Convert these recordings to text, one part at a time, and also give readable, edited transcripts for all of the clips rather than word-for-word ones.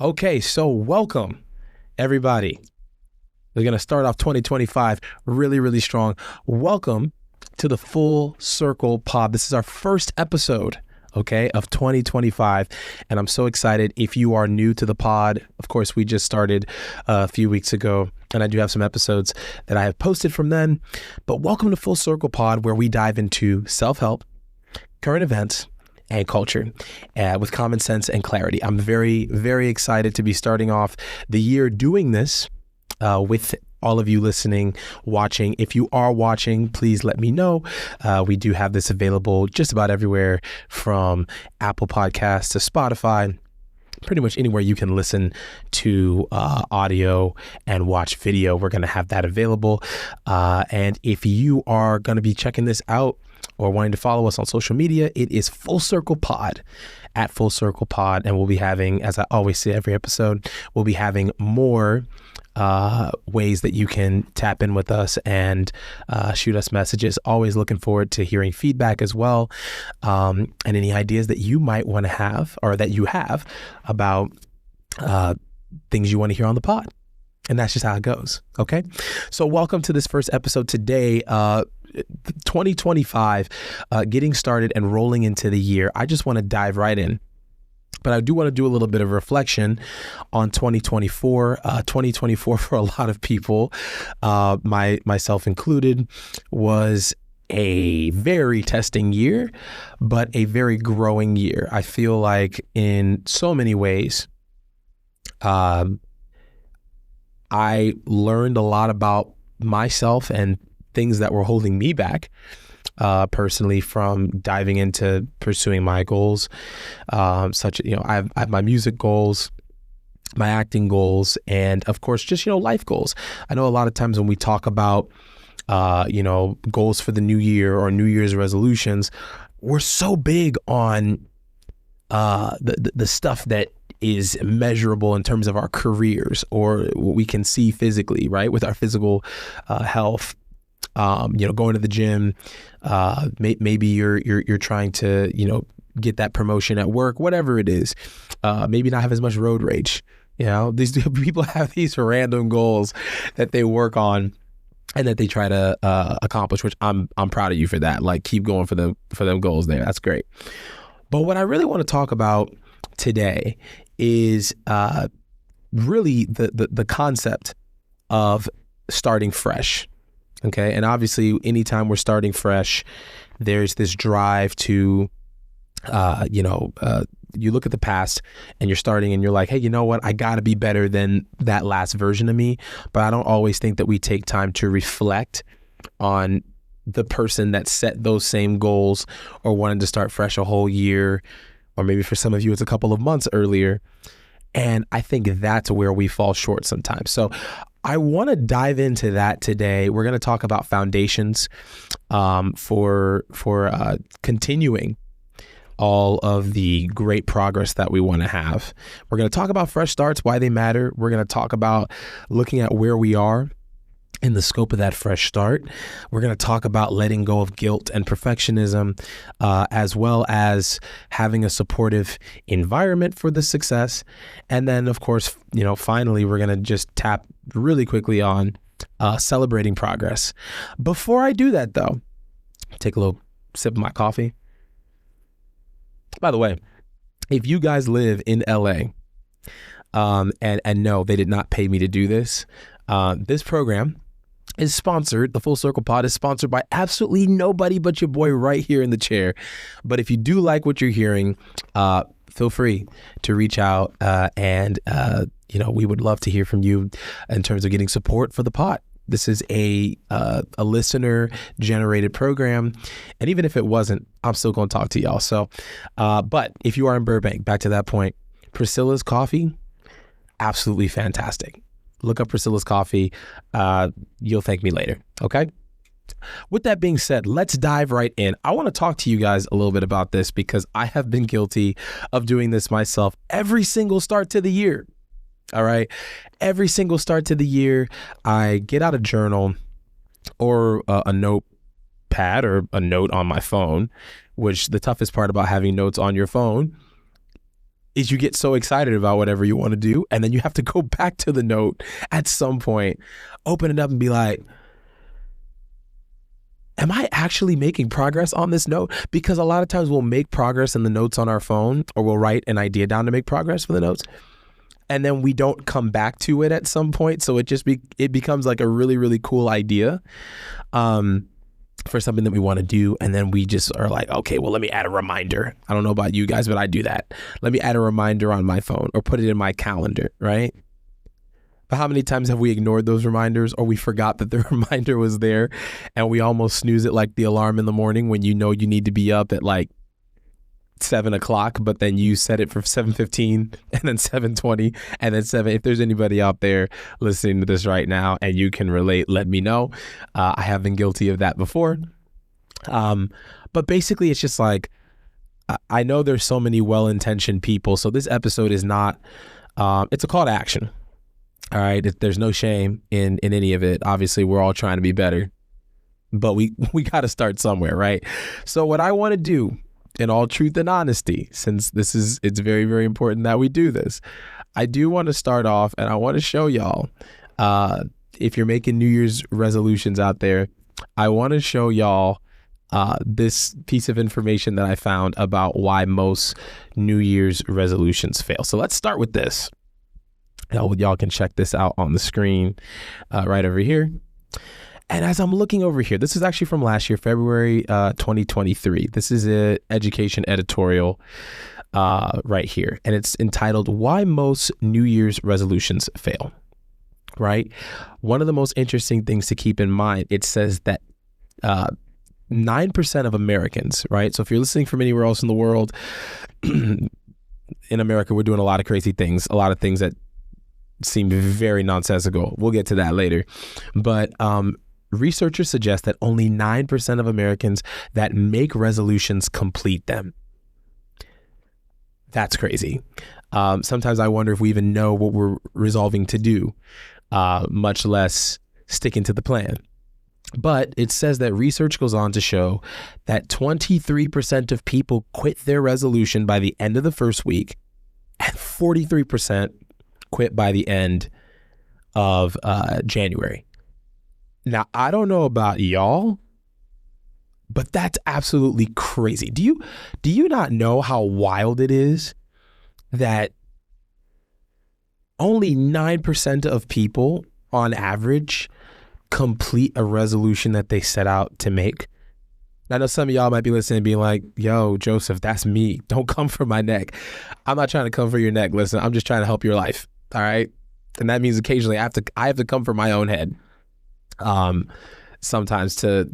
Okay, so welcome, everybody. We're going to start off 2025 really, really strong. Welcome to the Full Circle Pod. This is our first episode, of 2025, and I'm so excited. If you are new to the pod, of course, we just started a few weeks ago, and I do have some episodes that I have posted from then, but welcome to Full Circle Pod, where we dive into self-help, current events, and culture with common sense and clarity. I'm very, very excited to be starting off the year doing this with all of you listening, watching. If you are watching, please let me know. We do have this available just about everywhere, from Apple Podcasts to Spotify, pretty much anywhere you can listen to audio and watch video. We're going to have that available. And if you are going to be checking this out or wanting to follow us on social media, it is Full Circle Pod, at Full Circle Pod. And we'll be having, as I always say every episode, we'll be having more ways that you can tap in with us and shoot us messages. Always looking forward to hearing feedback as well, and any ideas that you might want to have or that you have about things you want to hear on the pod. And that's just how it goes. Okay. So welcome to this first episode today. 2025, getting started and rolling into the year. I just want to dive right in. But I do want to do a little bit of reflection on 2024. 2024 for a lot of people, myself included, was a very testing year, but a very growing year. I feel like in so many ways, I learned a lot about myself and things that were holding me back personally from diving into pursuing my goals, such as, I have my music goals, my acting goals, and of course, just, life goals. I know a lot of times when we talk about, goals for the new year or New Year's resolutions, we're so big on the stuff that is measurable in terms of our careers or what we can see physically, right? With our physical health. Going to the gym, maybe you're trying to, get that promotion at work, whatever it is, maybe not have as much road rage. These people have these random goals that they work on and that they try to accomplish, which I'm proud of you for that. Like, keep going for them goals there. That's great. But what I really want to talk about today is really the concept of starting fresh. Okay. And obviously, anytime we're starting fresh, there's this drive to, you look at the past and you're starting and you're like, hey, you know what? I got to be better than that last version of me. But I don't always think that we take time to reflect on the person that set those same goals or wanted to start fresh a whole year, or maybe for some of you, it's a couple of months earlier. And I think that's where we fall short sometimes. So I want to dive into that today. We're going to talk about foundations for continuing all of the great progress that we want to have. We're going to talk about fresh starts, why they matter. We're going to talk about looking at where we are in the scope of that fresh start. We're going to talk about letting go of guilt and perfectionism, as well as having a supportive environment for the success. And then, of course, finally, we're going to just tap really quickly on celebrating progress. Before I do that, though, take a little sip of my coffee. By the way, if you guys live in LA, and no, they did not pay me to do this, this program is sponsored. The Full Circle Pod is sponsored by absolutely nobody but your boy right here in the chair. But if you do like what you're hearing, feel free to reach out, and we would love to hear from you in terms of getting support for the pod. This is a listener generated program, and even if it wasn't, I'm still going to talk to y'all. So, but if you are in Burbank, back to that point, Priscilla's Coffee, absolutely fantastic. Look up Priscilla's Coffee. You'll thank me later. Okay. With that being said, let's dive right in. I want to talk to you guys a little bit about this because I have been guilty of doing this myself every single start to the year. All right. Every single start to the year, I get out a journal or a notepad or a note on my phone, which the toughest part about having notes on your phone is you get so excited about whatever you want to do, and then you have to go back to the note at some point, open it up and be like, am I actually making progress on this note? Because a lot of times we'll make progress in the notes on our phone, or we'll write an idea down to make progress for the notes, and then we don't come back to it at some point. So it becomes like a really, really cool idea for something that we want to do. And then we just are like, okay, well, let me add a reminder. I don't know about you guys, but I do that. Let me add a reminder on my phone or put it in my calendar, right? But how many times have we ignored those reminders, or we forgot that the reminder was there, and we almost snooze it like the alarm in the morning when you know you need to be up at like 7 o'clock, but then you set it for 7:15 and then 7:20 and then 7. If there's anybody out there listening to this right now and you can relate, let me know. I have been guilty of that before. But basically it's just like, I know there's so many well-intentioned people. So this episode is not, it's a call to action. All right. There's no shame in any of it. Obviously we're all trying to be better, but we got to start somewhere. Right. So what I want to do, in all truth and honesty, since it's very, very important that we do this, I do want to start off and I want to show y'all, if you're making New Year's resolutions out there, I want to show y'all this piece of information that I found about why most New Year's resolutions fail. So let's start with this. Y'all can check this out on the screen right over here. And as I'm looking over here, this is actually from last year, February 2023. This is an education editorial right here. And it's entitled, Why Most New Year's Resolutions Fail, right? One of the most interesting things to keep in mind, it says that 9% of Americans, right? So if you're listening from anywhere else in the world, in America, we're doing a lot of crazy things, a lot of things that seem very nonsensical. We'll get to that later. But researchers suggest that only 9% of Americans that make resolutions complete them. That's crazy. Sometimes I wonder if we even know what we're resolving to do, much less sticking to the plan. But it says that research goes on to show that 23% of people quit their resolution by the end of the first week, and 43% quit by the end of January. Now, I don't know about y'all, but that's absolutely crazy. Do you not know how wild it is that only 9% of people on average complete a resolution that they set out to make? I know some of y'all might be listening and being like, yo, Joseph, that's me. Don't come for my neck. I'm not trying to come for your neck. Listen, I'm just trying to help your life. All right. And that means occasionally I have to come for my own head. Sometimes to,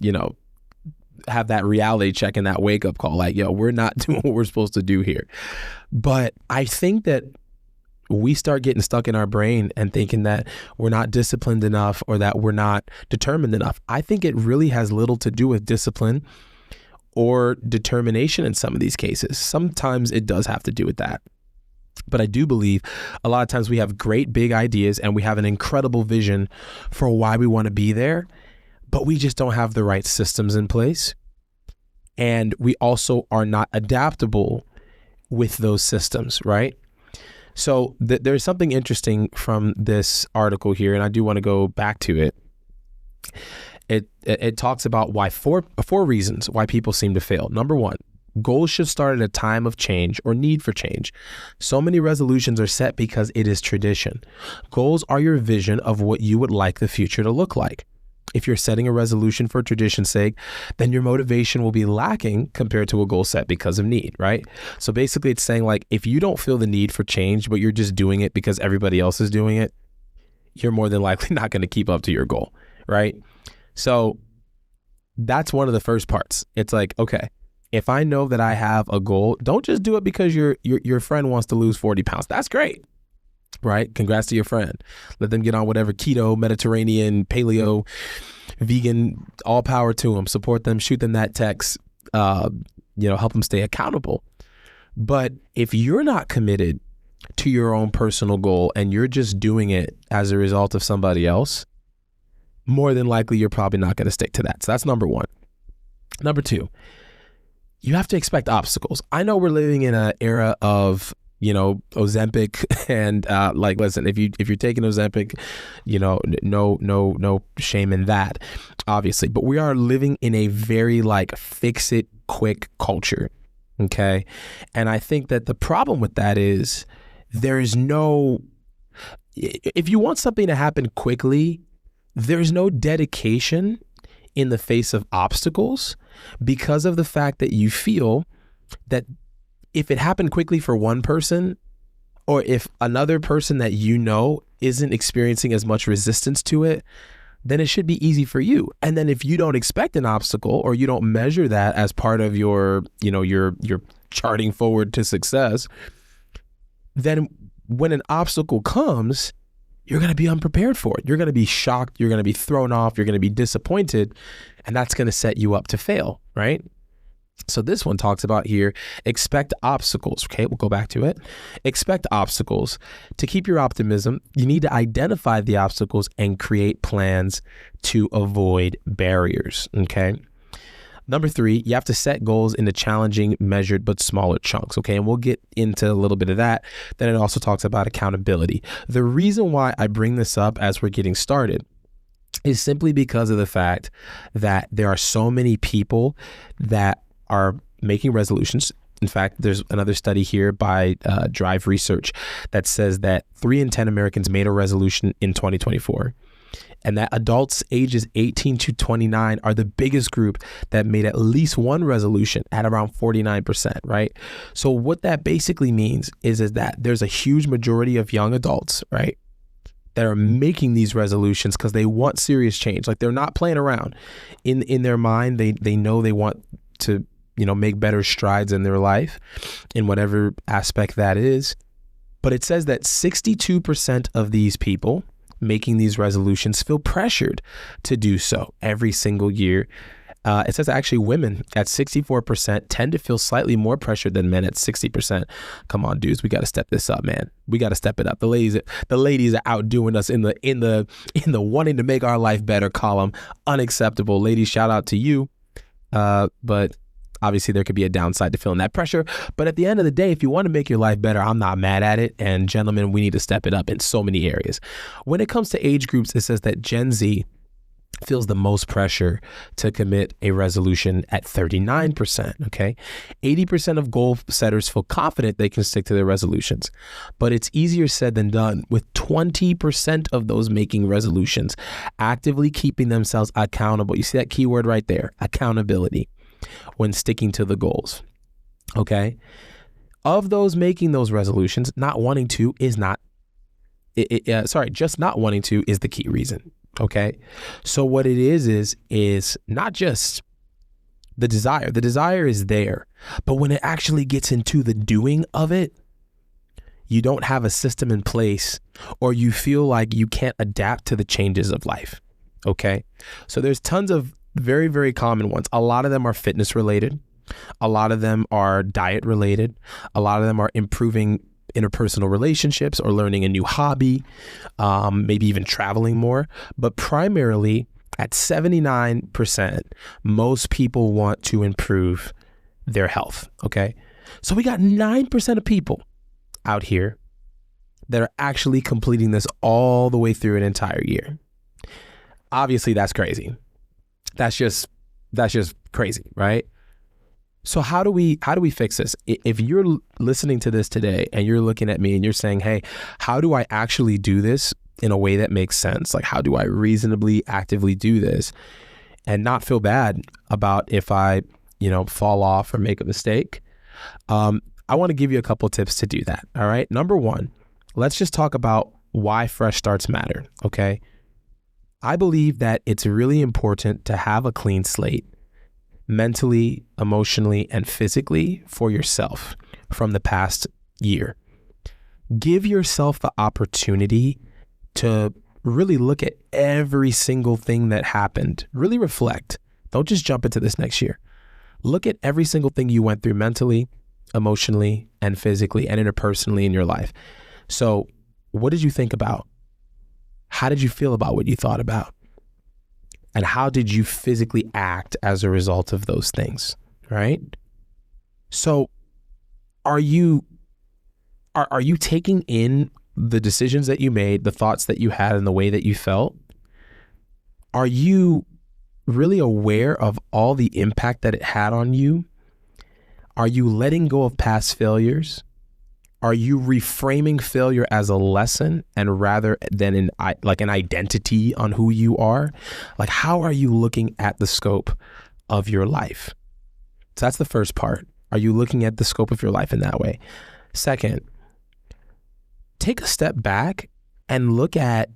have that reality check and that wake up call, like, yo, we're not doing what we're supposed to do here. But I think that we start getting stuck in our brain and thinking that we're not disciplined enough or that we're not determined enough. I think it really has little to do with discipline or determination in some of these cases. Sometimes it does have to do with that. But I do believe a lot of times we have great big ideas and we have an incredible vision for why we want to be there, but we just don't have the right systems in place. And we also are not adaptable with those systems, right? So there's something interesting from this article here, and I do want to go back to it. It talks about why four reasons why people seem to fail. Number one, goals should start at a time of change or need for change. So many resolutions are set because it is tradition. Goals are your vision of what you would like the future to look like. If you're setting a resolution for tradition's sake, then your motivation will be lacking compared to a goal set because of need, right? So basically it's saying, like, if you don't feel the need for change, but you're just doing it because everybody else is doing it, you're more than likely not going to keep up to your goal, right? So that's one of the first parts. It's like, okay, if I know that I have a goal, don't just do it because your friend wants to lose 40 pounds. That's great, right? Congrats to your friend. Let them get on whatever keto, Mediterranean, paleo, vegan, all power to them. Support them, shoot them that text, help them stay accountable. But if you're not committed to your own personal goal and you're just doing it as a result of somebody else, more than likely you're probably not going to stick to that. So that's number one. Number two, you have to expect obstacles. I know we're living in an era of Ozempic and like, listen, if you're taking Ozempic, no shame in that, obviously. But we are living in a very like fix it quick culture. Okay. And I think that the problem with that is if you want something to happen quickly, there's no dedication in the face of obstacles, because of the fact that you feel that if it happened quickly for one person, or if another person that isn't experiencing as much resistance to it, then it should be easy for you. And then if you don't expect an obstacle, or you don't measure that as part of your charting forward to success, then when an obstacle comes, you're going to be unprepared for it. You're going to be shocked. You're going to be thrown off. You're going to be disappointed. And that's going to set you up to fail, right? So this one talks about here, expect obstacles. Okay, we'll go back to it. Expect obstacles. To keep your optimism, you need to identify the obstacles and create plans to avoid barriers. Okay. Number 3, you have to set goals into challenging, measured, but smaller chunks. Okay. And we'll get into a little bit of that. Then it also talks about accountability. The reason why I bring this up as we're getting started is simply because of the fact that there are so many people that are making resolutions. In fact, there's another study here by Drive Research that says that 3 in 10 Americans made a resolution in 2024. And that adults ages 18 to 29 are the biggest group that made at least one resolution, at around 49%, right? So what that basically means is that there's a huge majority of young adults, right, that are making these resolutions because they want serious change. Like, they're not playing around. In their mind, they know they want to, make better strides in their life, in whatever aspect that is. But it says that 62% of these people making these resolutions feel pressured to do so every single year. It says actually women at 64% tend to feel slightly more pressured than men at 60%. Come on, dudes, we got to step this up, man. We got to step it up. The ladies are outdoing us in the wanting to make our life better column. Unacceptable. Ladies, shout out to you. But obviously there could be a downside to feeling that pressure. But at the end of the day, if you want to make your life better, I'm not mad at it. And gentlemen, we need to step it up in so many areas. When it comes to age groups, it says that Gen Z feels the most pressure to commit a resolution at 39%, okay? 80% of goal setters feel confident they can stick to their resolutions, but it's easier said than done, with 20% of those making resolutions actively keeping themselves accountable. You see that keyword right there, accountability, when sticking to the goals, okay? Of those making those resolutions, just not wanting to is the key reason. Okay. So what it is not just the desire. The desire is there, but when it actually gets into the doing of it, you don't have a system in place, or you feel like you can't adapt to the changes of life. Okay. So there's tons of very, very common ones. A lot of them are fitness related. A lot of them are diet related. A lot of them are improving interpersonal relationships or learning a new hobby, maybe even traveling more. But primarily at 79%, most people want to improve their health. Okay. So we got 9% of people out here that are actually completing this all the way through an entire year. Obviously, that's crazy. That's just crazy, right? So how do we fix this? If you're listening to this today and you're looking at me and you're saying, hey, how do I actually do this in a way that makes sense? Like, how do I reasonably actively do this and not feel bad about if I, fall off or make a mistake? I want to give you a couple tips to do that. All right. Number 1, let's just talk about why fresh starts matter. Okay. I believe that it's really important to have a clean slate, mentally, emotionally, and physically, for yourself from the past year. Give yourself the opportunity to really look at every single thing that happened. Really reflect. Don't just jump into this next year. Look at every single thing you went through mentally, emotionally, and physically, and interpersonally in your life. So what did you think about? How did you feel about what you thought about? And how did you physically act as a result of those things, right? So are you Are you taking in the decisions that you made, the thoughts that you had, and the way that you felt? Are you really aware of all the impact that it had on you? Are you letting go of past failures? Are you reframing failure as a lesson and rather than an identity on who you are? Like, how are you looking at the scope of your life? So that's the first part. Are you looking at the scope of your life in that way? Second, take a step back and look at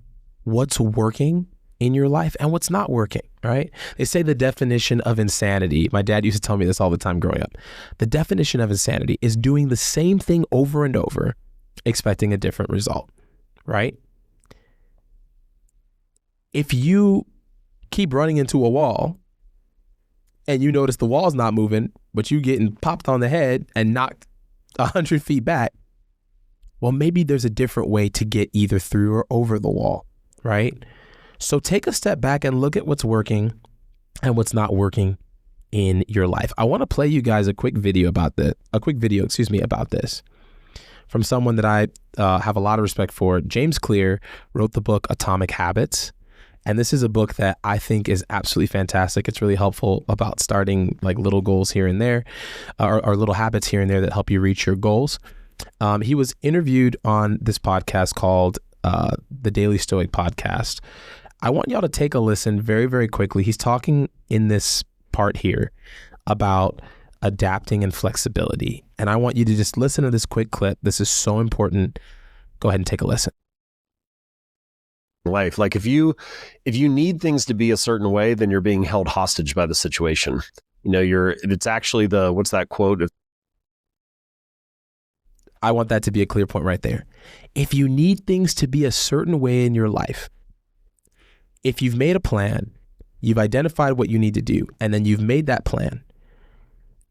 what's working in your life and what's not working, right? They say the definition of insanity, my dad used to tell me this all the time growing up. The definition of insanity is doing the same thing over and over, expecting a different result, right? If you keep running into a wall and you notice the wall's not moving, but you getting popped on the head and knocked 100 feet back, well, maybe there's a different way to get either through or over the wall, right? So take a step back and look at what's working and what's not working in your life. I want to play you guys a quick video about this from someone that I have a lot of respect for. James Clear wrote the book Atomic Habits. And this is a book that I think is absolutely fantastic. It's really helpful about starting like little goals here and there, or little habits here and there that help you reach your goals. He was interviewed on this podcast called the Daily Stoic Podcast. I want y'all to take a listen very, very quickly. He's talking in this part here about adapting and flexibility. And I want you to just listen to this quick clip. This is so important. Go ahead and take a listen. Life. Like if you need things to be a certain way, then you're being held hostage by the situation. It's actually what's that quote? I want that to be a clear point right there. If you need things to be a certain way in your life, if you've made a plan, you've identified what you need to do, and then you've made that plan,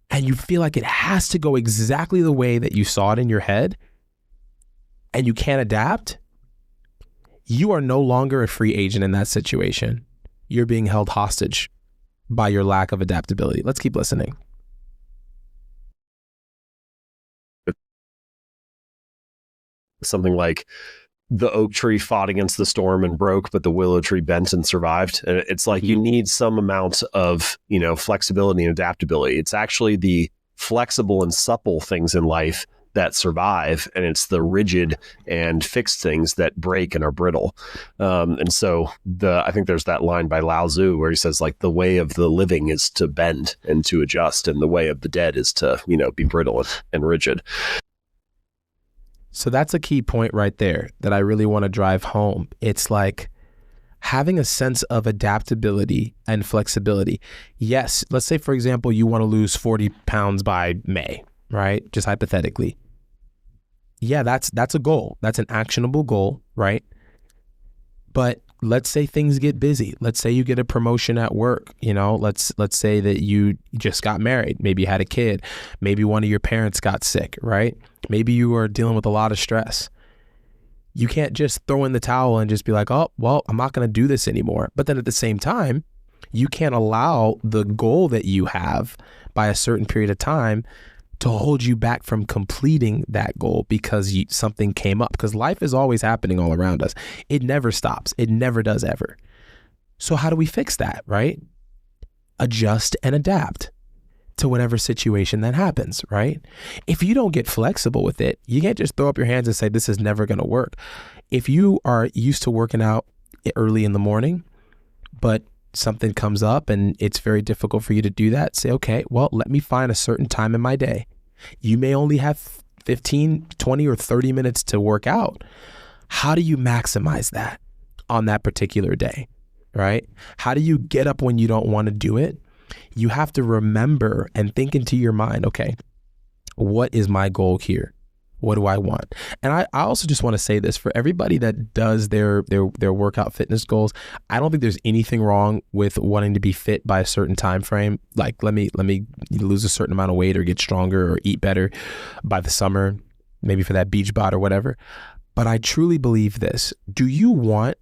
and you feel like it has to go exactly the way that you saw it in your head, and you can't adapt, you are no longer a free agent in that situation. You're being held hostage by your lack of adaptability. Let's keep listening. Something like the oak tree fought against the storm and broke, but the willow tree bent and survived. And it's like you need some amount of, flexibility and adaptability. It's actually the flexible and supple things in life that survive, and it's the rigid and fixed things that break and are brittle. And so I think there's that line by Lao Tzu where he says, like, the way of the living is to bend and to adjust, and the way of the dead is to, be brittle and rigid. So that's a key point right there that I really want to drive home. It's like having a sense of adaptability and flexibility. Yes, let's say, for example, you want to lose 40 pounds by May, right? Just hypothetically. Yeah, that's a goal. That's an actionable goal, right? But let's say things get busy. Let's say you get a promotion at work. Let's say that you just got married. Maybe you had a kid. Maybe one of your parents got sick, right? Maybe you are dealing with a lot of stress. You can't just throw in the towel and just be like, oh, well, I'm not going to do this anymore. But then at the same time, you can't allow the goal that you have by a certain period of time to hold you back from completing that goal because something came up, because life is always happening all around us. It never stops. It never does ever. So how do we fix that, right? Adjust and adapt to whatever situation that happens, right? If you don't get flexible with it, you can't just throw up your hands and say, this is never going to work. If you are used to working out early in the morning, but something comes up and it's very difficult for you to do that, say, okay, well, let me find a certain time in my day. You may only have 15, 20, or 30 minutes to work out. How do you maximize that on that particular day, right? How do you get up when you don't want to do it? You have to remember and think into your mind, okay, what is my goal here? What do I want? And I also just want to say this for everybody that does their workout fitness goals. I don't think there's anything wrong with wanting to be fit by a certain time frame. Like, let me lose a certain amount of weight or get stronger or eat better by the summer, maybe for that beach bod or whatever. But I truly believe this. Do you want,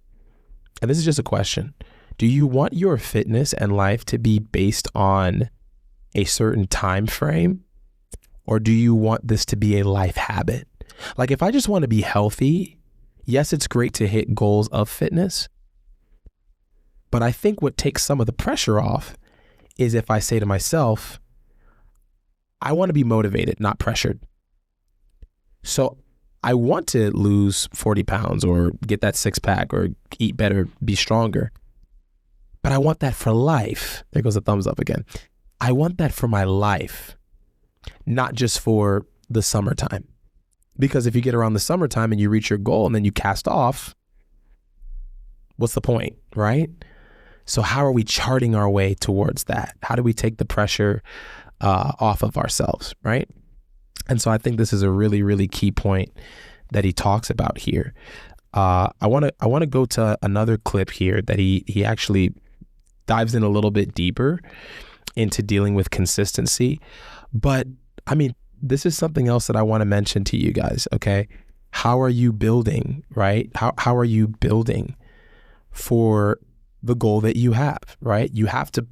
and this is just a question, do you want your fitness and life to be based on a certain time frame? Or do you want this to be a life habit? Like if I just want to be healthy, yes, it's great to hit goals of fitness. But I think what takes some of the pressure off is if I say to myself, I want to be motivated, not pressured. So I want to lose 40 pounds or get that 6-pack or eat better, be stronger. But I want that for life. There goes a thumbs up again. I want that for my life, not just for the summertime. Because if you get around the summertime and you reach your goal and then you cast off, what's the point, right? So how are we charting our way towards that? How do we take the pressure off of ourselves, right? And so I think this is a really, really key point that he talks about here. I want to go to another clip here that he actually dives in a little bit deeper into dealing with consistency. But I mean, this is something else that I want to mention to you guys. Okay, how are you building, right? How are you building for the goal that you have, right? You have to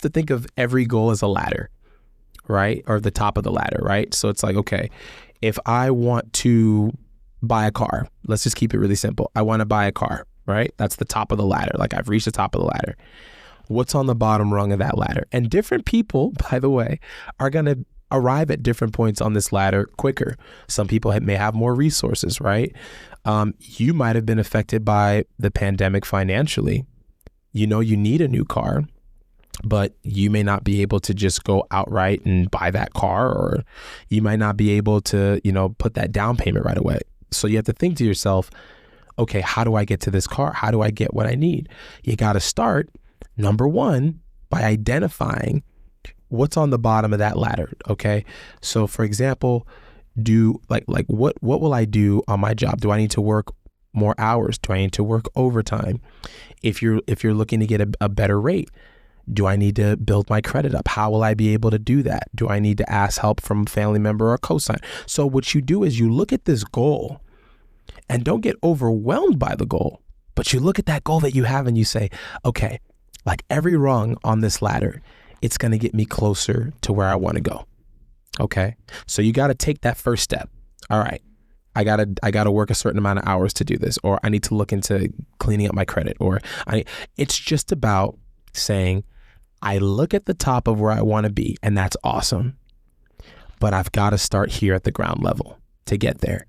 think of every goal as a ladder, right? Or the top of the ladder, right? So it's like, okay, if I want to buy a car, let's just keep it really simple. I want to buy a car, right? That's the top of the ladder. Like I've reached the top of the ladder. What's on the bottom rung of that ladder? And different people, by the way, are going to arrive at different points on this ladder quicker. Some people may have more resources, right? You might have been affected by the pandemic financially. You know, you need a new car, but you may not be able to just go outright and buy that car, or you might not be able to, put that down payment right away. So you have to think to yourself, okay, how do I get to this car? How do I get what I need? You got to start, number one, by identifying what's on the bottom of that ladder. Okay. So for example, what will I do on my job? Do I need to work more hours? Do I need to work overtime? If you're looking to get a better rate, do I need to build my credit up? How will I be able to do that? Do I need to ask help from a family member or a cosign? So what you do is you look at this goal and don't get overwhelmed by the goal, but you look at that goal that you have and you say, okay, like every rung on this ladder, it's going to get me closer to where I want to go. Okay. So you got to take that first step. All right. I gotta work a certain amount of hours to do this, or I need to look into cleaning up my credit, it's just about saying, I look at the top of where I want to be, and that's awesome, but I've got to start here at the ground level to get there.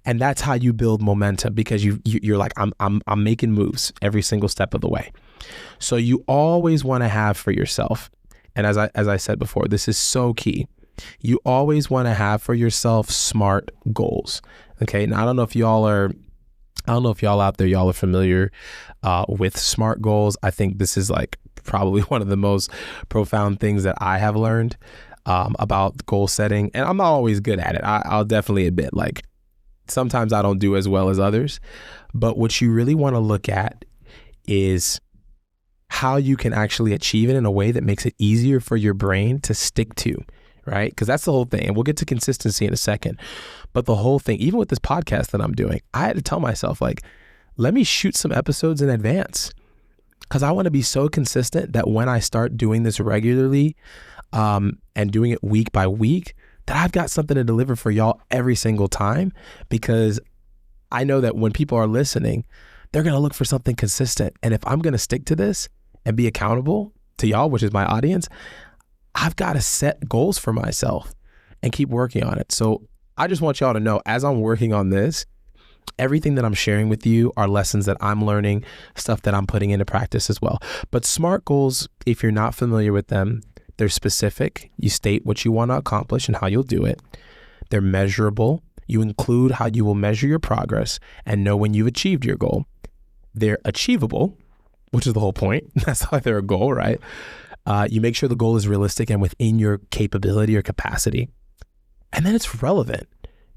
And that's how you build momentum, because you're like, I'm making moves every single step of the way. So you always want to have for yourself, and as I said before, this is so key. You always want to have for yourself SMART goals. Okay. Now I don't know if y'all out there, y'all are familiar with SMART goals. I think this is like probably one of the most profound things that I have learned about goal setting. And I'm not always good at it. I'll definitely admit, like, sometimes I don't do as well as others. But what you really want to look at is how you can actually achieve it in a way that makes it easier for your brain to stick to. Right? Because that's the whole thing. And we'll get to consistency in a second. But the whole thing, even with this podcast that I'm doing, I had to tell myself, like, let me shoot some episodes in advance, because I want to be so consistent that when I start doing this regularly and doing it week by week, that I've got something to deliver for y'all every single time. Because I know that when people are listening, they're going to look for something consistent. And if I'm going to stick to this and be accountable to y'all, which is my audience, I've got to set goals for myself and keep working on it. So I just want y'all to know, as I'm working on this, everything that I'm sharing with you are lessons that I'm learning, stuff that I'm putting into practice as well. But SMART goals, if you're not familiar with them, they're specific. You state what you want to accomplish and how you'll do it. They're measurable. You include how you will measure your progress and know when you've achieved your goal. They're achievable, which is the whole point. That's why they're a goal, right? You make sure the goal is realistic and within your capability or capacity. And then it's relevant.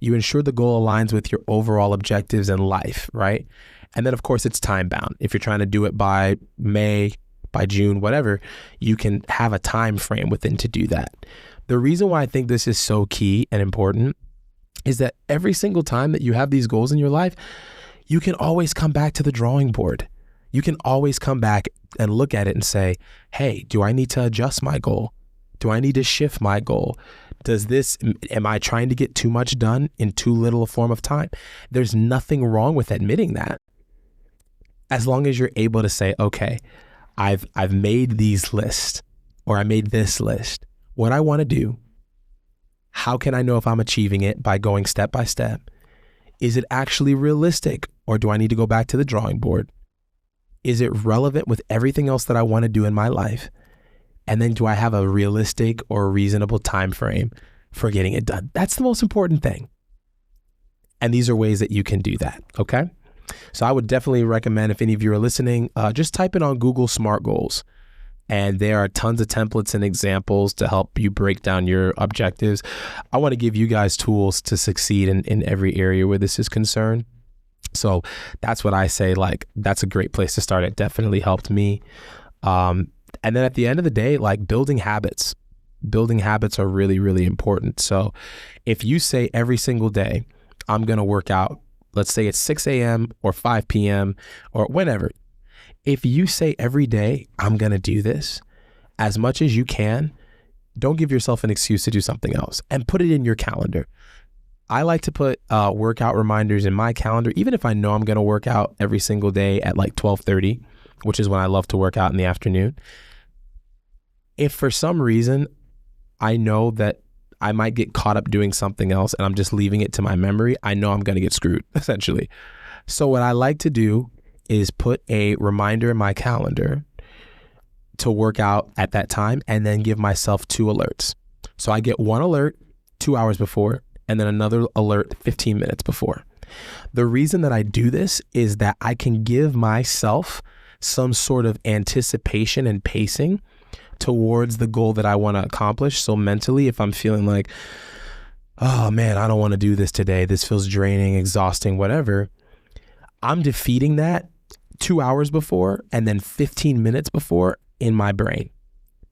You ensure the goal aligns with your overall objectives in life, right? And then, of course, it's time bound. If you're trying to do it by May, by June, whatever, you can have a time frame within to do that. The reason why I think this is so key and important is that every single time that you have these goals in your life, you can always come back to the drawing board. You can always come back and look at it and say, hey, do I need to adjust my goal? Do I need to shift my goal? Am I trying to get too much done in too little a form of time? There's nothing wrong with admitting that. As long as you're able to say, okay, I've made these lists, or I made this list. What I want to do, how can I know if I'm achieving it? By going step by step. Is it actually realistic, or do I need to go back to the drawing board? Is it relevant with everything else that I want to do in my life? And then do I have a realistic or reasonable time frame for getting it done? That's the most important thing. And these are ways that you can do that, okay? So I would definitely recommend, if any of you are listening, just type it on Google Smart Goals. And there are tons of templates and examples to help you break down your objectives. I want to give you guys tools to succeed in every area where this is concerned. So that's what I say, like, that's a great place to start. It definitely helped me. And then at the end of the day, like, building habits are really, really important. So if you say every single day, I'm going to work out, let's say it's 6 a.m. or 5 p.m. or whenever. If you say every day, I'm going to do this, as much as you can, don't give yourself an excuse to do something else, and put it in your calendar. I like to put workout reminders in my calendar, even if I know I'm going to work out every single day at like 12:30, which is when I love to work out in the afternoon. If for some reason I know that I might get caught up doing something else and I'm just leaving it to my memory, I know I'm going to get screwed, essentially. So what I like to do is put a reminder in my calendar to work out at that time, and then give myself 2 alerts. So I get one alert 2 hours before, and then another alert 15 minutes before. The reason that I do this is that I can give myself some sort of anticipation and pacing towards the goal that I want to accomplish. So mentally, if I'm feeling like, oh man, I don't want to do this today, this feels draining, exhausting, whatever, I'm defeating that 2 hours before and then 15 minutes before in my brain.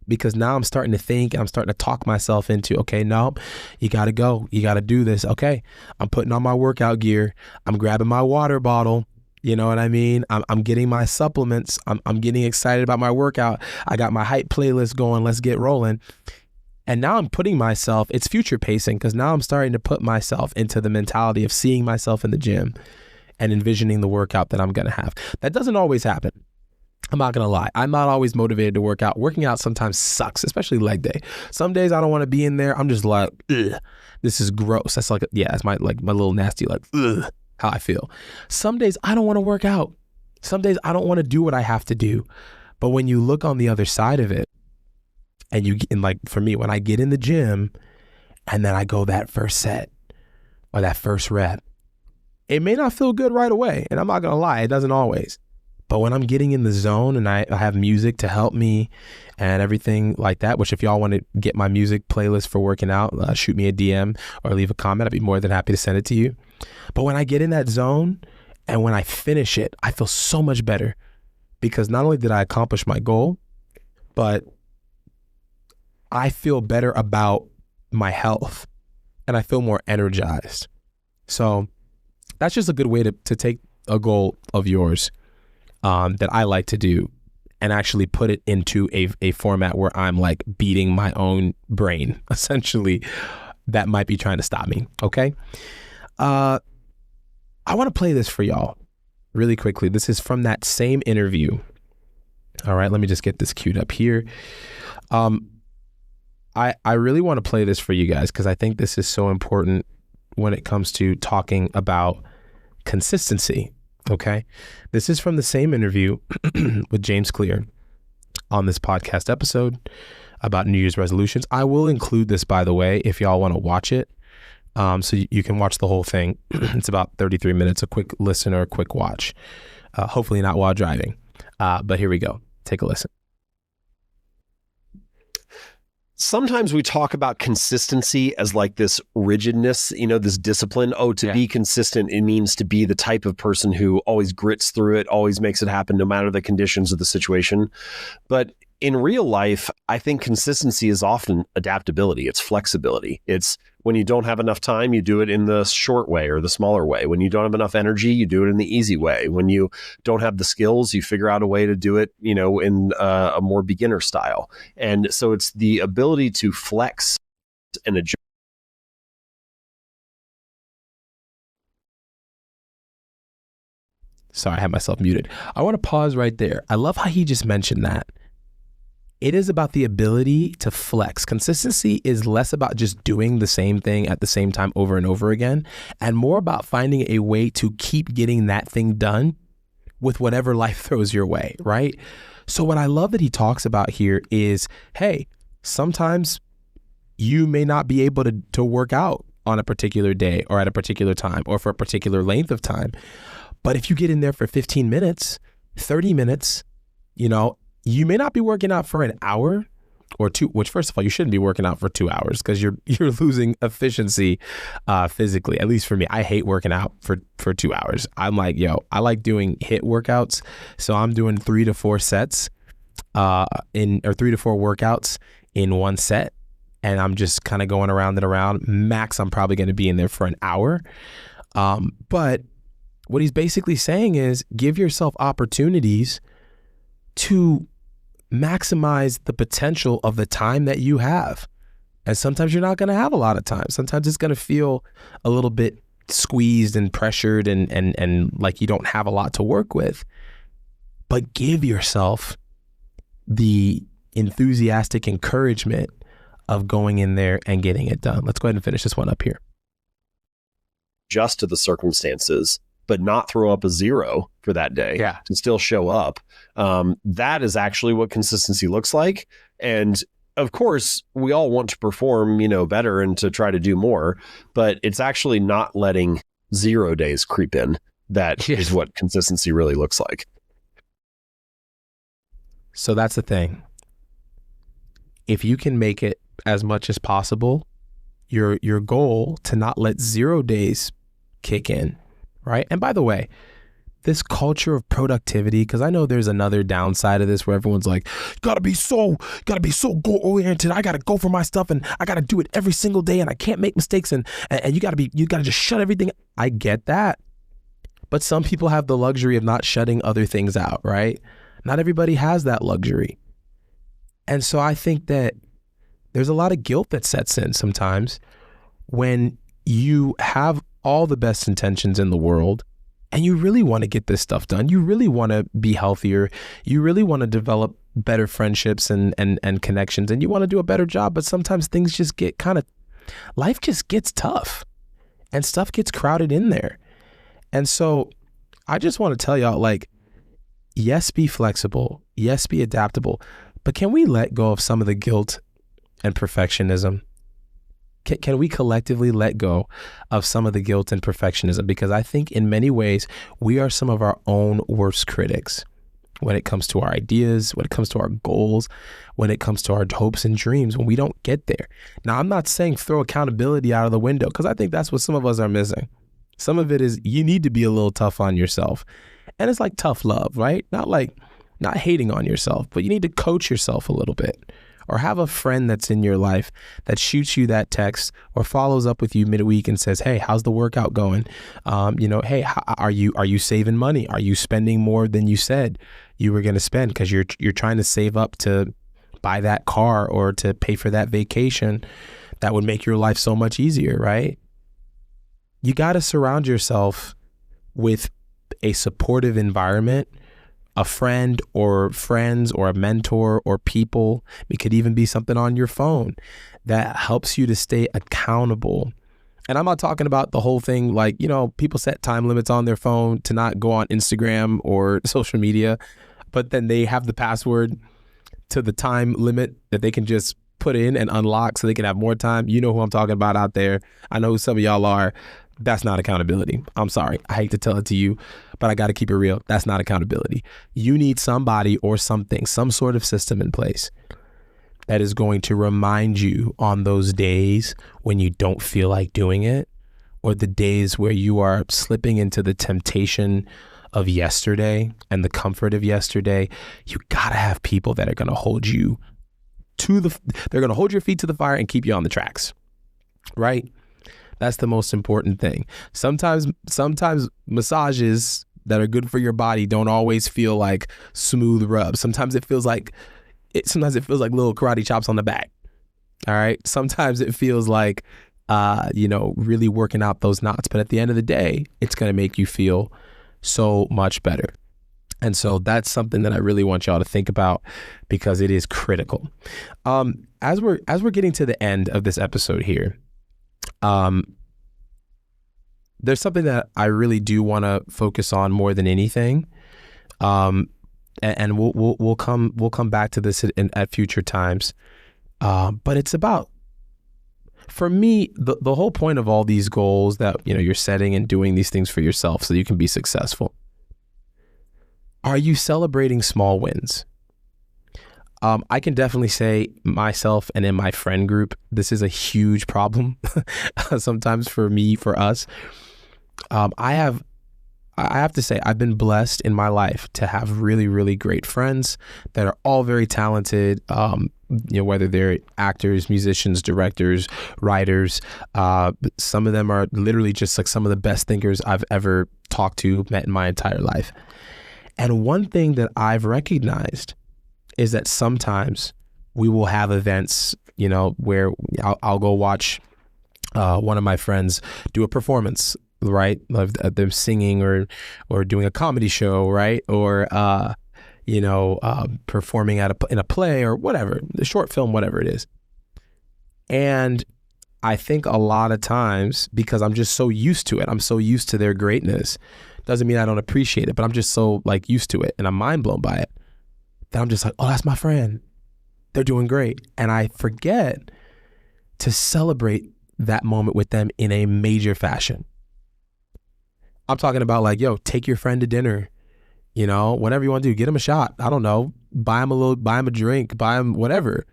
Because now I'm starting to think, and I'm starting to talk myself into, okay, no, you got to go. You got to do this. Okay, I'm putting on my workout gear. I'm grabbing my water bottle. You know what I mean? I'm getting my supplements. I'm getting excited about my workout. I got my hype playlist going. Let's get rolling. And now I'm putting myself, it's future pacing, because now I'm starting to put myself into the mentality of seeing myself in the gym and envisioning the workout that I'm going to have. That doesn't always happen. I'm not going to lie. I'm not always motivated to work out. Working out sometimes sucks, especially leg day. Some days I don't want to be in there. I'm just like, ugh, this is gross. That's like, that's my little nasty, like, ugh, how I feel. Some days I don't want to work out. Some days I don't want to do what I have to do. But when you look on the other side of it, and like for me, when I get in the gym and then I go that first set or that first rep, it may not feel good right away. And I'm not going to lie, it doesn't always. But when I'm getting in the zone and I have music to help me and everything like that, which if y'all want to get my music playlist for working out, shoot me a DM or leave a comment. I'd be more than happy to send it to you. But when I get in that zone and when I finish it, I feel so much better, because not only did I accomplish my goal, but I feel better about my health and I feel more energized. So that's just a good way to take a goal of yours that I like to do and actually put it into a format where I'm like beating my own brain, essentially, that might be trying to stop me. Okay. I want to play this for y'all really quickly. This is from that same interview. All right. Let me just get this queued up here. I really want to play this for you guys because I think this is so important when it comes to talking about consistency. Okay. This is from the same interview with James Clear on this podcast episode about New Year's resolutions. I will include this, by the way, if y'all want to watch it. So you can watch the whole thing. It's about 33 minutes, a quick listen or a quick watch. Hopefully not while driving. But here we go. Take a listen. Sometimes we talk about consistency as like this rigidness, this discipline. To be consistent, it means to be the type of person who always grits through it, always makes it happen no matter the conditions of the situation. But in real life, I think consistency is often adaptability. It's flexibility. It's when you don't have enough time, you do it in the short way or the smaller way. When you don't have enough energy, you do it in the easy way. When you don't have the skills, you figure out a way to do it, in a more beginner style. And so it's the ability to flex and adjust. Sorry, I had myself muted. I want to pause right there. I love how he just mentioned that. It is about the ability to flex. Consistency is less about just doing the same thing at the same time over and over again, and more about finding a way to keep getting that thing done with whatever life throws your way, right? So what I love that he talks about here is, hey, sometimes you may not be able to work out on a particular day or at a particular time or for a particular length of time. But if you get in there for 15 minutes, 30 minutes, you may not be working out for an hour or two, which first of all, you shouldn't be working out for 2 hours because you're losing efficiency physically. At least for me, I hate working out for 2 hours. I'm like, I like doing HIIT workouts. So I'm doing 3 to 4 sets or 3 to 4 workouts in one set. And I'm just kind of going around and around. Max, I'm probably going to be in there for an hour. But what he's basically saying is give yourself opportunities to maximize the potential of the time that you have. And sometimes you're not going to have a lot of time. Sometimes it's going to feel a little bit squeezed and pressured and like you don't have a lot to work with. But give yourself the enthusiastic encouragement of going in there and getting it done. Let's go ahead and finish this one up here. Adjust to the circumstances, but not throw up a 0 for that day to still show up. That is actually what consistency looks like. And of course, we all want to perform, better and to try to do more, but it's actually not letting 0 days creep in. That is what consistency really looks like. So that's the thing. If you can make it as much as possible, your goal to not let 0 days kick in. Right. And by the way, this culture of productivity, because I know there's another downside of this where everyone's like, gotta be so goal oriented. I gotta go for my stuff and I gotta do it every single day and I can't make mistakes and you gotta just shut everything. I get that. But some people have the luxury of not shutting other things out, right? Not everybody has that luxury. And so I think that there's a lot of guilt that sets in sometimes when you have all the best intentions in the world and you really want to get this stuff done. You really want to be healthier. You really want to develop better friendships and connections, and you want to do a better job. But sometimes things just get life just gets tough and stuff gets crowded in there. And so I just want to tell y'all, yes, be flexible. Yes, be adaptable. But can we let go of some of the guilt and perfectionism? Can we collectively let go of some of the guilt and perfectionism? Because I think in many ways, we are some of our own worst critics when it comes to our ideas, when it comes to our goals, when it comes to our hopes and dreams, when we don't get there. Now, I'm not saying throw accountability out of the window, because I think that's what some of us are missing. Some of it is you need to be a little tough on yourself. And it's like tough love, right? Not hating on yourself, but you need to coach yourself a little bit. Or have a friend that's in your life that shoots you that text or follows up with you midweek and says, hey, how's the workout going? Hey, are you saving money? Are you spending more than you said you were going to spend because you're trying to save up to buy that car or to pay for that vacation that would make your life so much easier, right? You got to surround yourself with a supportive environment, a friend or friends or a mentor or people. It could even be something on your phone that helps you to stay accountable. And I'm not talking about the whole thing people set time limits on their phone to not go on Instagram or social media, but then they have the password to the time limit that they can just put in and unlock so they can have more time. You know who I'm talking about out there. I know who some of y'all are. That's not accountability. I'm sorry. I hate to tell it to you, but I got to keep it real. That's not accountability. You need somebody or something, some sort of system in place that is going to remind you on those days when you don't feel like doing it, or the days where you are slipping into the temptation of yesterday and the comfort of yesterday. You got to have people that are going to hold you they're going to hold your feet to the fire and keep you on the tracks, right? That's the most important thing. Sometimes massages that are good for your body don't always feel like smooth rubs. Sometimes it feels like little karate chops on the back. All right. Sometimes it feels like, really working out those knots. But at the end of the day, it's going to make you feel so much better. And so that's something that I really want y'all to think about because it is critical. As we're getting to the end of this episode here, there's something that I really do want to focus on more than anything. And we'll come back to this at future times. But it's about, for me, the whole point of all these goals that, you're setting and doing these things for yourself so you can be successful. Are you celebrating small wins? I can definitely say myself and in my friend group, this is a huge problem sometimes for us. I have to say I've been blessed in my life to have really, really great friends that are all very talented, whether they're actors, musicians, directors, writers. Some of them are literally just like some of the best thinkers I've ever talked to, met in my entire life. And one thing that I've recognized is that sometimes we will have events, where I'll go watch one of my friends do a performance, right? Of them singing or doing a comedy show, right? Or, performing in a play or whatever, the short film, whatever it is. And I think a lot of times, because I'm just so used to it, I'm so used to their greatness, doesn't mean I don't appreciate it, but I'm just so used to it and I'm mind blown by it that I'm just like, oh, that's my friend. They're doing great. And I forget to celebrate that moment with them in a major fashion. I'm talking about take your friend to dinner, whatever you want to do, get him a shot. I don't know, buy him a drink, buy him whatever.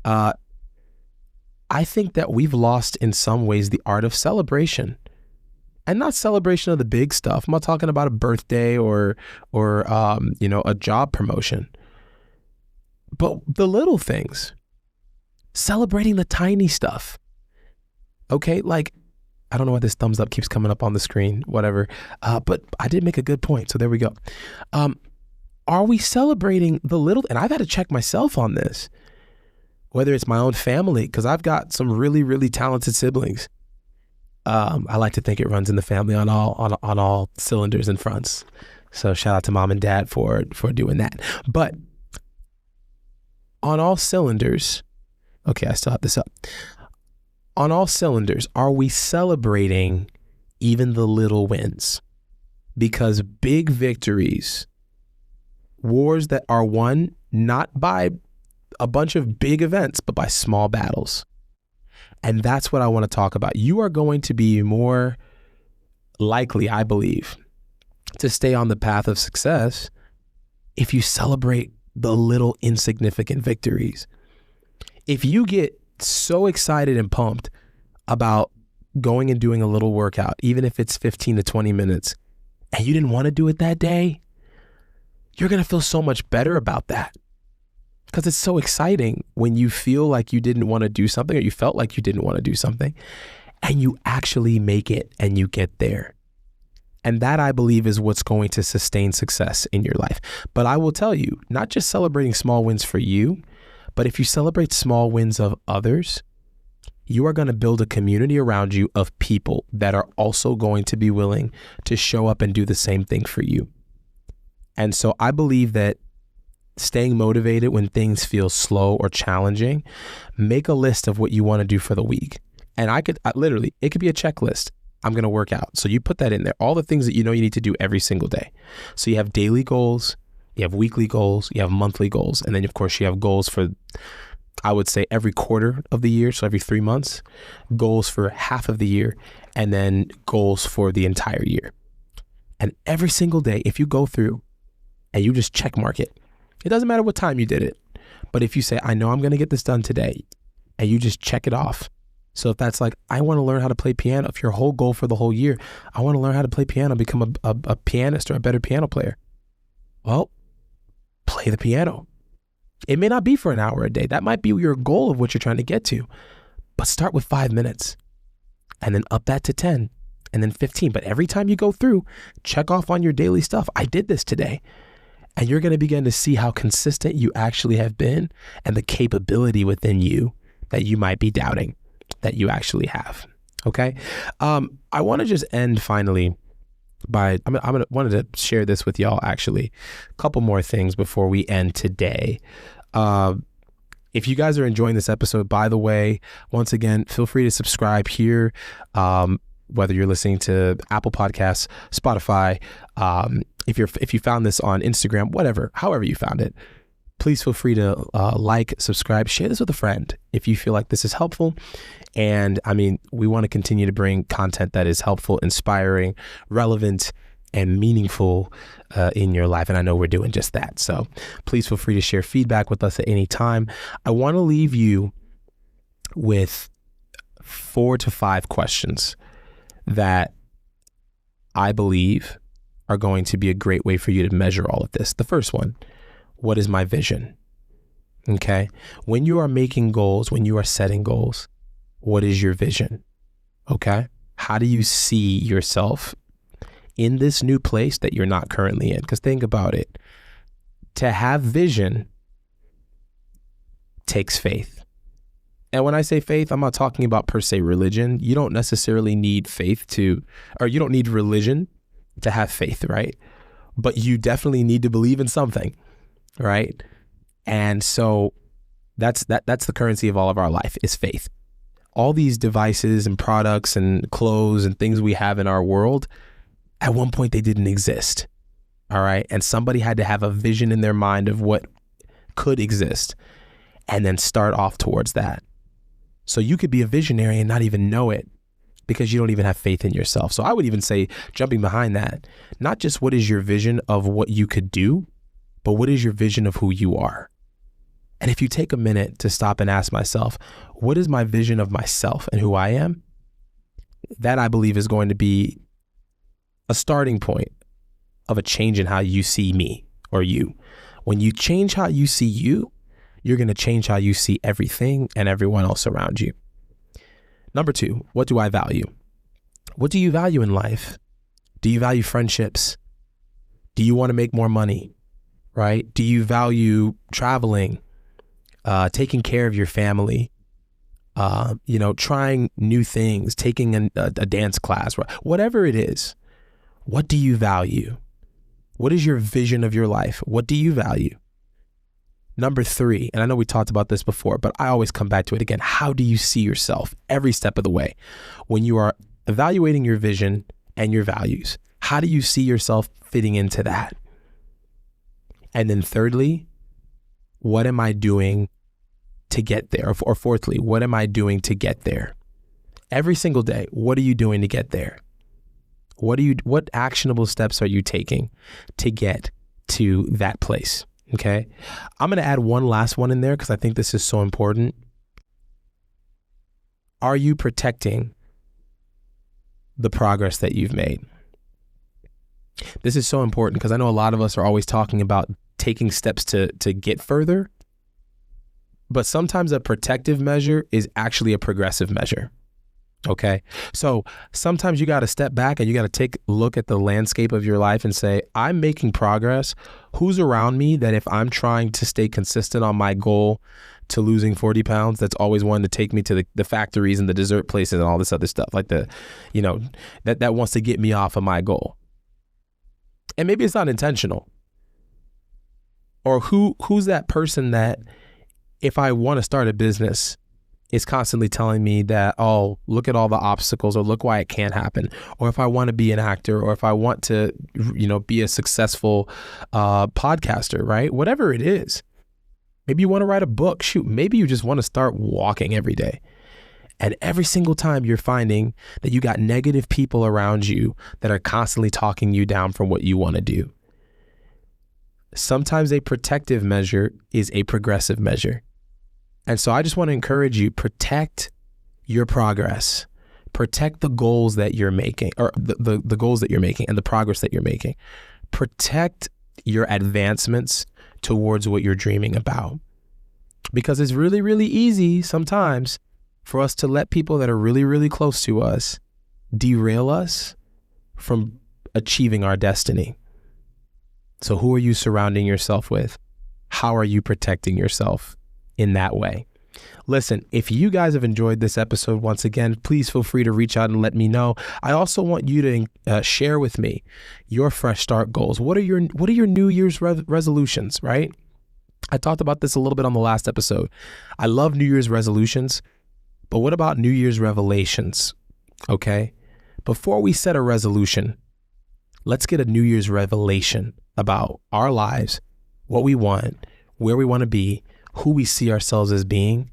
I think that we've lost in some ways the art of celebration. And not celebration of the big stuff. I'm not talking about a birthday or a job promotion. But the little things. Celebrating the tiny stuff. Okay, I don't know why this thumbs up keeps coming up on the screen, whatever. But I did make a good point, so there we go. Are we celebrating the little, and I've had to check myself on this, whether it's my own family, because I've got some really, really talented siblings. I like to think it runs in the family on all cylinders and fronts. So shout out to mom and dad for doing that. But on all cylinders, okay, I still have this up. On all cylinders, are we celebrating even the little wins? Because big victories, wars that are won not by a bunch of big events, but by small battles. And that's what I want to talk about. You are going to be more likely, I believe, to stay on the path of success if you celebrate the little insignificant victories. If you get so excited and pumped about going and doing a little workout, even if it's 15 to 20 minutes, and you didn't want to do it that day, you're going to feel so much better about that. Because it's so exciting when you feel like you didn't want to do something or you felt like you didn't want to do something and you actually make it and you get there. And that, I believe, is what's going to sustain success in your life. But I will tell you, not just celebrating small wins for you, but if you celebrate small wins of others, you are going to build a community around you of people that are also going to be willing to show up and do the same thing for you. And so I believe that staying motivated when things feel slow or challenging, make a list of what you want to do for the week. And it could be a checklist. I'm going to work out. So you put that in there, all the things that you need to do every single day. So you have daily goals, you have weekly goals, you have monthly goals. And then of course you have goals for, I would say, every quarter of the year. So every 3 months, goals for half of the year, and then goals for the entire year. And every single day, if you go through and you just check mark it, it doesn't matter what time you did it. But if you say, I know I'm going to get this done today, and you just check it off. So if that's I want to learn how to play piano. If your whole goal for the whole year, I want to learn how to play piano, become a pianist or a better piano player. Well, play the piano. It may not be for an hour a day. That might be your goal of what you're trying to get to. But start with 5 minutes and then up that to 10 and then 15. But every time you go through, check off on your daily stuff. I did this today. And you're going to begin to see how consistent you actually have been and the capability within you that you might be doubting that you actually have. Okay. I want to just end finally by, wanted to share this with y'all actually. A couple more things before we end today. If you guys are enjoying this episode, by the way, once again, feel free to subscribe here. Whether you're listening to Apple Podcasts, Spotify, if you found this on Instagram, however you found it, please feel free to like, subscribe, share this with a friend if you feel like this is helpful. And I mean, we want to continue to bring content that is helpful, inspiring, relevant, and meaningful in your life. And I know we're doing just that. So please feel free to share feedback with us at any time. I want to leave you with 4 to 5 questions that I believe are going to be a great way for you to measure all of this. The first one, what is my vision? Okay. When you are making goals, when you are setting goals, what is your vision? Okay. How do you see yourself in this new place that you're not currently in? Because think about it. To have vision takes faith. And when I say faith, I'm not talking about per se religion. You don't necessarily need you don't need religion to have faith, right? But you definitely need to believe in something, right? And so that's the currency of all of our life is faith. All these devices and products and clothes and things we have in our world, at one point they didn't exist. All right. And somebody had to have a vision in their mind of what could exist and then start off towards that. So you could be a visionary and not even know it because you don't even have faith in yourself. So I would even say, jumping behind that, not just what is your vision of what you could do, but what is your vision of who you are? And if you take a minute to stop and ask myself, what is my vision of myself and who I am? That I believe is going to be a starting point of a change in how you see me or you. When you change how you see you, you're going to change how you see everything and everyone else around you. Number 2, what do I value? What do you value in life? Do you value friendships? Do you want to make more money? Right? Do you value traveling, taking care of your family, trying new things, taking a dance class, whatever it is? What do you value? What is your vision of your life? What do you value? Number 3, and I know we talked about this before, but I always come back to it again. How do you see yourself every step of the way? When you are evaluating your vision and your values, how do you see yourself fitting into that? And then thirdly, what am I doing to get there? Or fourthly, what am I doing to get there? Every single day, what are you doing to get there? What actionable steps are you taking to get to that place? Okay. I'm going to add one last one in there because I think this is so important. Are you protecting the progress that you've made? This is so important because I know a lot of us are always talking about taking steps to get further, but sometimes a protective measure is actually a progressive measure. Okay. So sometimes you got to step back and you got to take a look at the landscape of your life and say, I'm making progress. Who's around me that if I'm trying to stay consistent on my goal to losing 40 pounds, that's always wanting to take me to the factories and the dessert places and all this other stuff like that wants to get me off of my goal. And maybe it's not intentional. Or who's that person that if I want to start a business is constantly telling me that, oh, look at all the obstacles or look why it can't happen. Or if I want to be an actor or if I want to, be a successful podcaster, right? Whatever it is. Maybe you want to write a book. Shoot, maybe you just want to start walking every day. And every single time you're finding that you got negative people around you that are constantly talking you down from what you want to do. Sometimes a protective measure is a progressive measure. And so I just want to encourage you, protect your progress, protect the goals that you're making or the goals that you're making and the progress that you're making. Protect your advancements towards what you're dreaming about. Because it's really, really easy sometimes for us to let people that are really, really close to us derail us from achieving our destiny. So who are you surrounding yourself with? How are you protecting yourself in that way? Listen, if you guys have enjoyed this episode, once again, please feel free to reach out and let me know. I also want you to share with me your fresh start goals. What are your New Year's resolutions, right? I talked about this a little bit on the last episode. I love New Year's resolutions, but what about New Year's revelations? Okay? Before we set a resolution, let's get a New Year's revelation about our lives, what we want, where we want to be, who we see ourselves as being.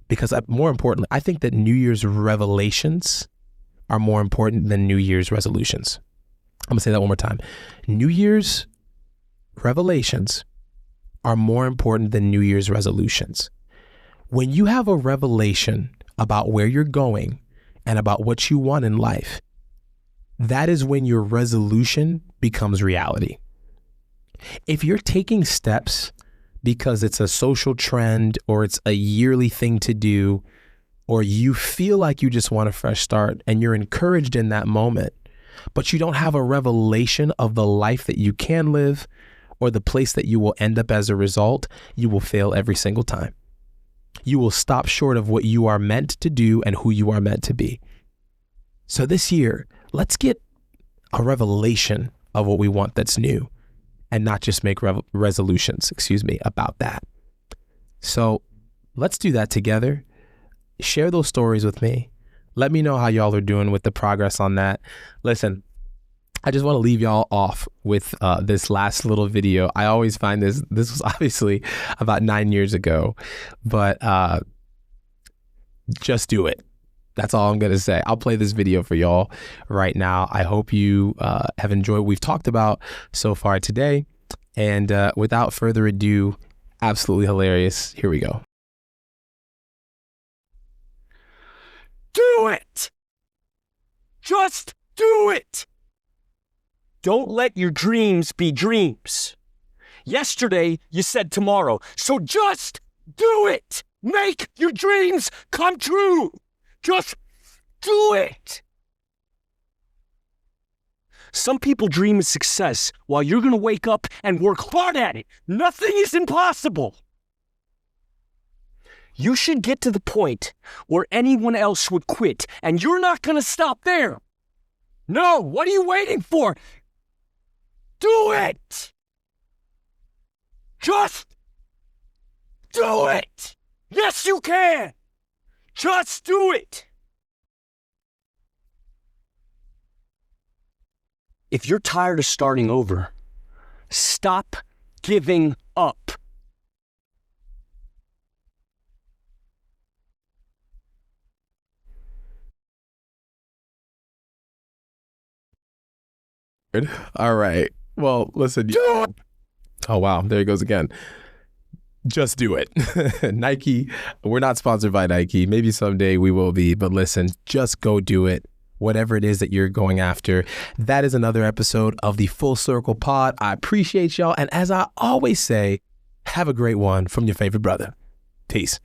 Because more importantly, I think that New Year's revelations are more important than New Year's resolutions. I'm going to say that one more time. New Year's revelations are more important than New Year's resolutions. When you have a revelation about where you're going and about what you want in life, that is when your resolution becomes reality. If you're taking steps because it's a social trend or it's a yearly thing to do, or you feel like you just want a fresh start and you're encouraged in that moment, but you don't have a revelation of the life that you can live or the place that you will end up as a result, you will fail every single time. You will stop short of what you are meant to do and who you are meant to be. So this year, let's get a revelation of what we want that's new and not just make resolutions, about that. So let's do that together. Share those stories with me. Let me know how y'all are doing with the progress on that. Listen, I just want to leave y'all off with this last little video. I always find this was obviously about 9 years ago, but just do it. That's all I'm going to say. I'll play this video for y'all right now. I hope you have enjoyed what we've talked about so far today. And without further ado, absolutely hilarious. Here we go. Do it! Just do it! Don't let your dreams be dreams. Yesterday, you said tomorrow, so just do it! Make your dreams come true! Just do it! Some people dream of success while you're going to wake up and work hard at it. Nothing is impossible. You should get to the point where anyone else would quit, and you're not going to stop there. No, what are you waiting for? Do it! Just do it! Yes, you can! Just do it! If you're tired of starting over, stop giving up. All right. Well, listen. Oh, wow. There he goes again. Just do it. Nike, we're not sponsored by Nike. Maybe someday we will be, but listen, just go do it. Whatever it is that you're going after. That is another episode of the Full Circle Pod. I appreciate y'all. And as I always say, have a great one from your favorite brother. Peace.